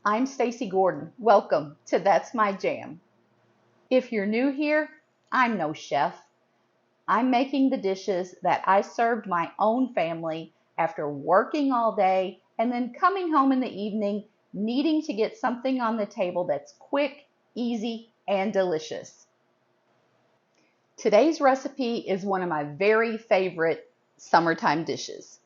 I'm Stacy Gordon. Welcome to That's My Jam. If you're new here, I'm no chef. I'm making the dishes that I served my own family after working all day and then coming home in the evening needing to get something on the table that's quick, easy, and delicious. Today's recipe is one of my very favorite summertime dishes.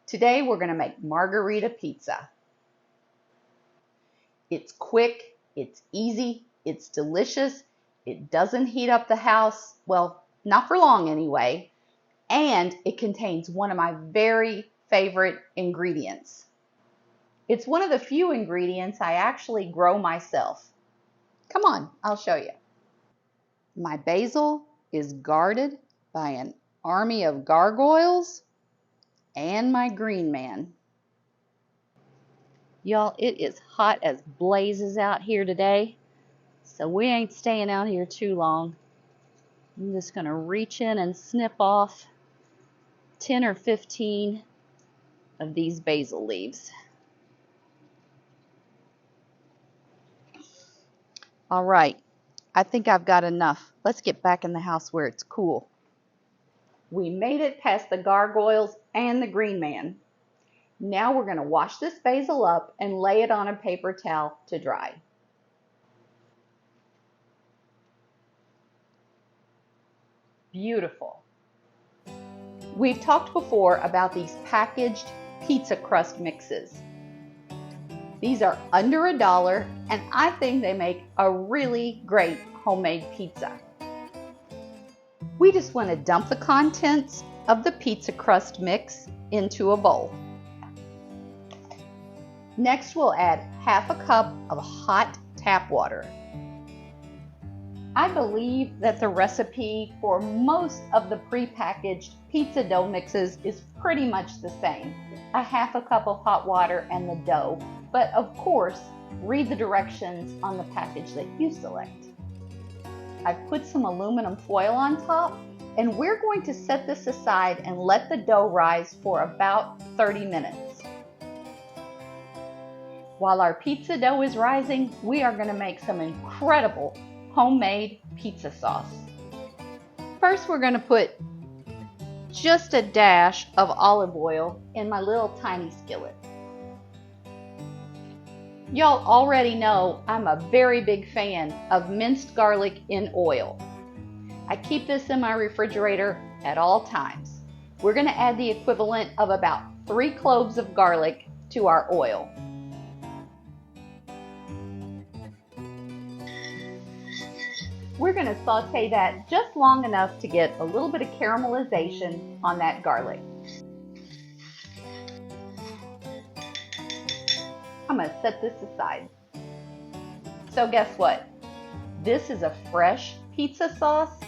Today we're going to make margherita pizza. It's quick, it's easy, it's delicious, it doesn't heat up the house, well, not for long anyway, and it contains one of my very favorite ingredients. It's one of the few ingredients I actually grow myself. Come on, I'll show you. My basil is guarded by an army of gargoyles and my green man. Y'all, it is hot as blazes out here today, so we ain't staying out here too long. I'm just going to reach in and snip off 10 or 15 of these basil leaves. All right, I think I've got enough. Let's get back in the house where it's cool. We made it past the gargoyles and the green man. Now we're going to wash this basil up and lay it on a paper towel to dry. Beautiful. We've talked before about these packaged pizza crust mixes. These are under $1 and I think they make a really great homemade pizza. We just want to dump the contents of the pizza crust mix into a bowl. Next, we'll add half a cup of hot tap water. I believe that the recipe for most of the prepackaged pizza dough mixes is pretty much the same. A half a cup of hot water and the dough, but of course, read the directions on the package that you select. I've put some aluminum foil on top, and we're going to set this aside and let the dough rise for about 30 minutes. While our pizza dough is rising, we are going to make some incredible homemade pizza sauce. First, we're going to put just a dash of olive oil in my little tiny skillet. Y'all already know I'm a very big fan of minced garlic in oil. I keep this in my refrigerator at all times. We're going to add the equivalent of about 3 cloves of garlic to our oil. We're going to saute that just long enough to get a little bit of caramelization on that garlic. I'm going to set this aside. So guess what? This is a fresh pizza sauce.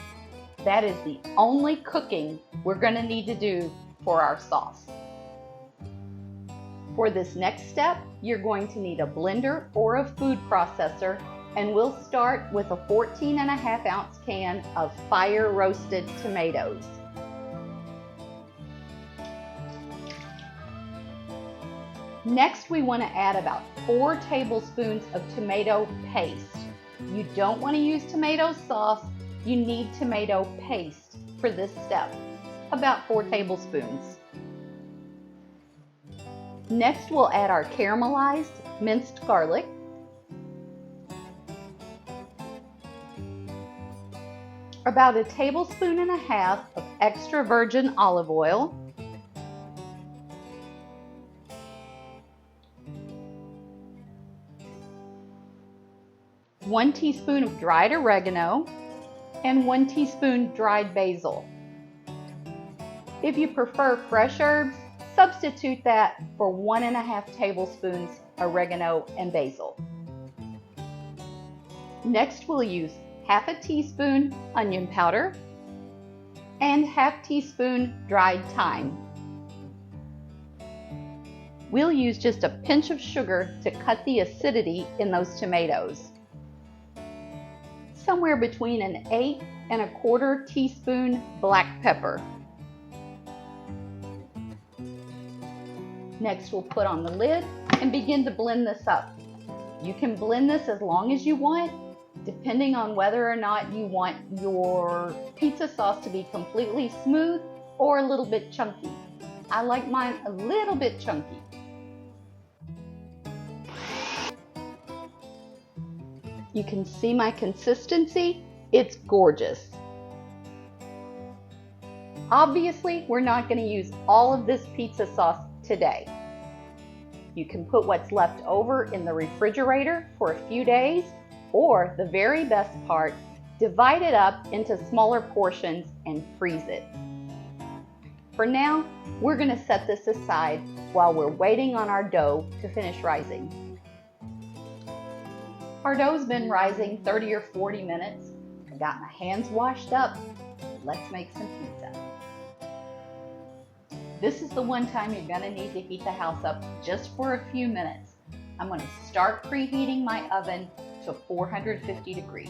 That is the only cooking we're going to need to do for our sauce. For this next step, you're going to need a blender or a food processor, and we'll start with a 14.5-ounce can of fire roasted tomatoes. Next, we want to add about 4 tablespoons of tomato paste. You don't want to use tomato sauce, you need tomato paste for this step, about 4 tablespoons. Next, we'll add our caramelized minced garlic, about 1.5 tablespoons of extra virgin olive oil, one teaspoon of dried oregano, and 1 teaspoon dried basil. If you prefer fresh herbs, substitute that for 1.5 tablespoons oregano and basil. Next, we'll use half a teaspoon onion powder and half teaspoon dried thyme. We'll use just a pinch of sugar to cut the acidity in those tomatoes. Somewhere between an 1/8 and 1/4 teaspoon black pepper. Next, we'll put on the lid and begin to blend this up. You can blend this as long as you want, depending on whether or not you want your pizza sauce to be completely smooth or a little bit chunky. I like mine a little bit chunky. You can see my consistency. It's gorgeous. Obviously, we're not going to use all of this pizza sauce today. You can put what's left over in the refrigerator for a few days, or the very best part, divide it up into smaller portions and freeze it. For now, we're going to set this aside while we're waiting on our dough to finish rising. Our dough's been rising 30 or 40 minutes. I got my hands washed up. Let's make some pizza. This is the one time you're going to need to heat the house up just for a few minutes. I'm going to start preheating my oven to 450 degrees.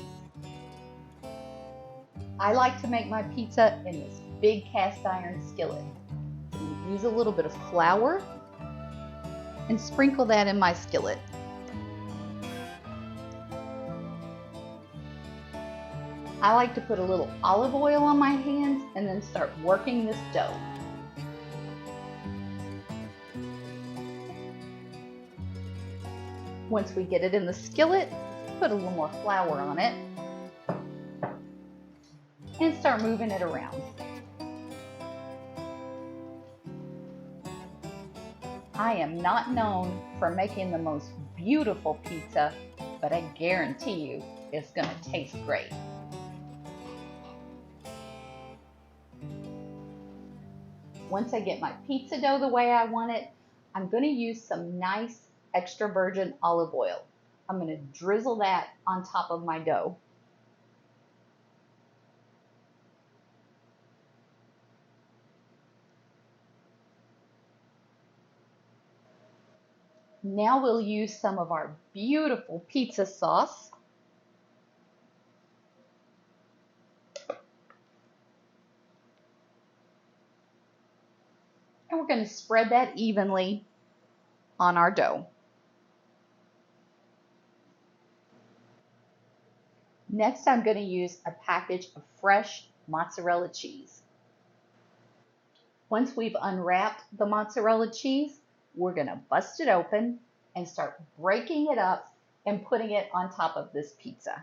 I like to make my pizza in this big cast iron skillet. Use a little bit of flour and sprinkle that in my skillet. I like to put a little olive oil on my hands and then start working this dough. Once we get it in the skillet, put a little more flour on it and start moving it around. I am not known for making the most beautiful pizza, but I guarantee you it's going to taste great. Once I get my pizza dough the way I want it, I'm going to use some nice extra virgin olive oil. I'm going to drizzle that on top of my dough. Now we'll use some of our beautiful pizza sauce. And we're going to spread that evenly on our dough. Next, I'm going to use a package of fresh mozzarella cheese. Once we've unwrapped the mozzarella cheese, we're going to bust it open and start breaking it up and putting it on top of this pizza.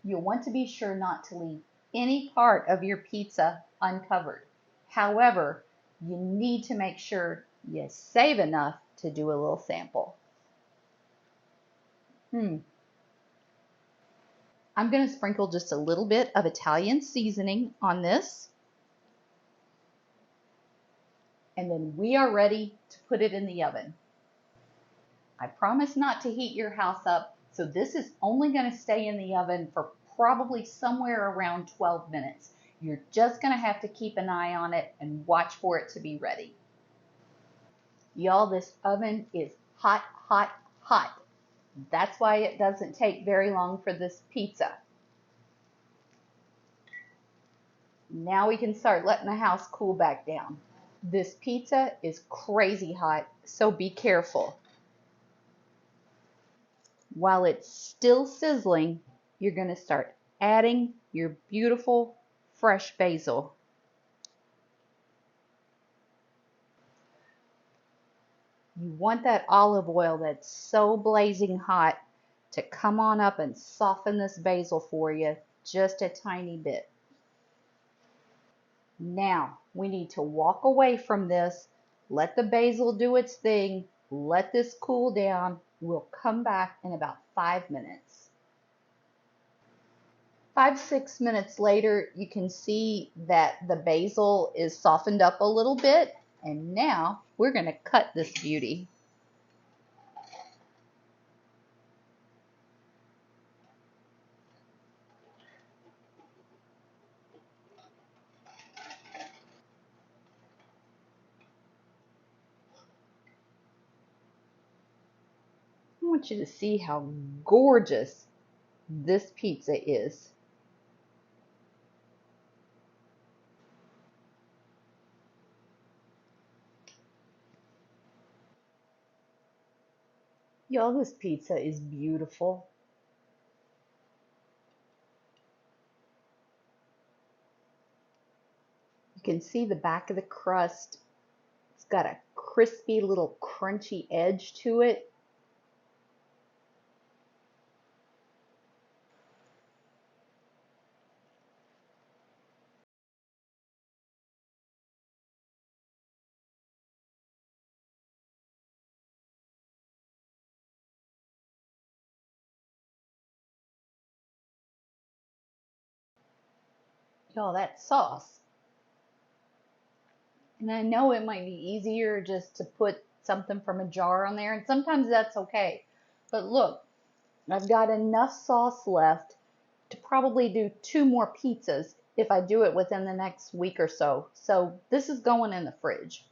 You'll want to be sure not to leave any part of your pizza uncovered. However, you need to make sure you save enough to do a little sample. I'm going to sprinkle just a little bit of Italian seasoning on this. And then we are ready to put it in the oven. I promise not to heat your house up, so this is only going to stay in the oven for probably somewhere around 12 minutes. You're just going to have to keep an eye on it and watch for it to be ready. Y'all, this oven is hot, hot, hot. That's why it doesn't take very long for this pizza. Now we can start letting the house cool back down. This pizza is crazy hot, so be careful. While it's still sizzling, you're going to start adding your beautiful fresh basil. You want that olive oil that's so blazing hot to come on up and soften this basil for you just a tiny bit. Now, we need to walk away from this, let the basil do its thing, let this cool down. We'll come back in about 5 minutes. 5-6 minutes later, you can see that the basil is softened up a little bit, and now we're going to cut this beauty. I want you to see how gorgeous this pizza is. Y'all, this pizza is beautiful. You can see the back of the crust. It's got a crispy little crunchy edge to it. Y'all, that sauce. And I know it might be easier just to put something from a jar on there, and sometimes that's okay. But look, I've got enough sauce left to probably do 2 more pizzas if I do it within the next week or so. So this is going in the fridge.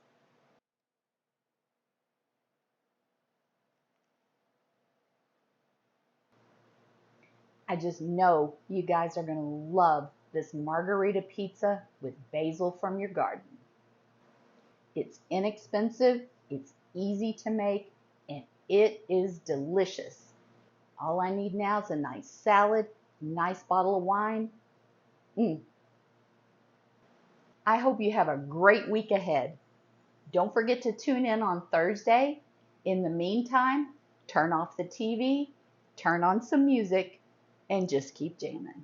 I just know you guys are going to love this margherita pizza with basil from your garden. It's inexpensive, it's easy to make, and it is delicious. All I need now is a nice salad, nice bottle of wine. Mm. I hope you have a great week ahead. Don't forget to tune in on Thursday. In the meantime, turn off the TV, turn on some music, and just keep jamming.